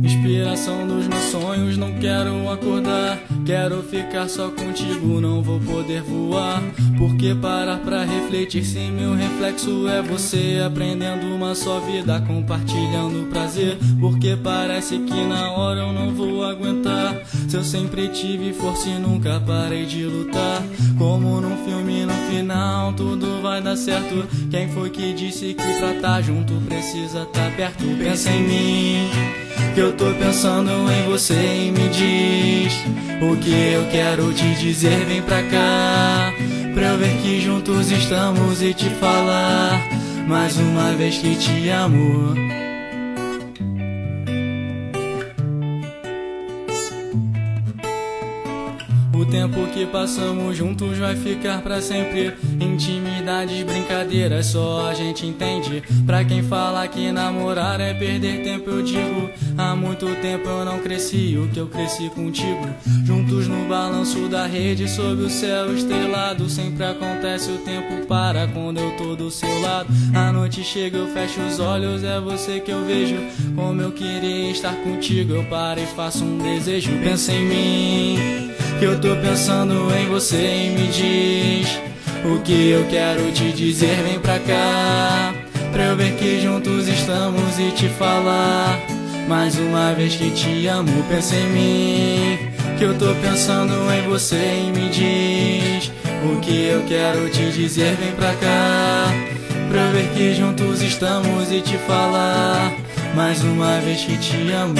Inspiração dos meus sonhos, não quero acordar. Quero ficar só contigo, não vou poder voar. Por que parar pra refletir se meu reflexo é você? Aprendendo uma só vida, compartilhando prazer. Porque parece que na hora eu não vou aguentar. Se eu sempre tive força e nunca parei de lutar. Como num filme, no final tudo vai dar certo. Quem foi que disse que pra tá junto precisa tá perto? Pensa em mim, que eu tô pensando em você, e me diz o que eu quero te dizer. Vem pra cá, pra eu ver que juntos estamos e te falar mais uma vez que te amo. O tempo que passamos juntos vai ficar pra sempre. Intimidades, brincadeiras, só a gente entende. Pra quem fala que namorar é perder tempo, eu digo: há muito tempo eu não cresci o que eu cresci contigo. Juntos no balanço da rede, sob o céu estrelado. Sempre acontece, o tempo para quando eu tô do seu lado. A noite chega, eu fecho os olhos, é você que eu vejo. Como eu queria estar contigo, eu paro e faço um desejo. Pensa em mim, que eu tô pensando em você, e me diz o que eu quero te dizer. Vem pra cá, pra eu ver que juntos estamos e te falar mais uma vez que te amo. Pensa em mim, que eu tô pensando em você, e me diz o que eu quero te dizer. Vem pra cá, pra eu ver que juntos estamos e te falar mais uma vez que te amo.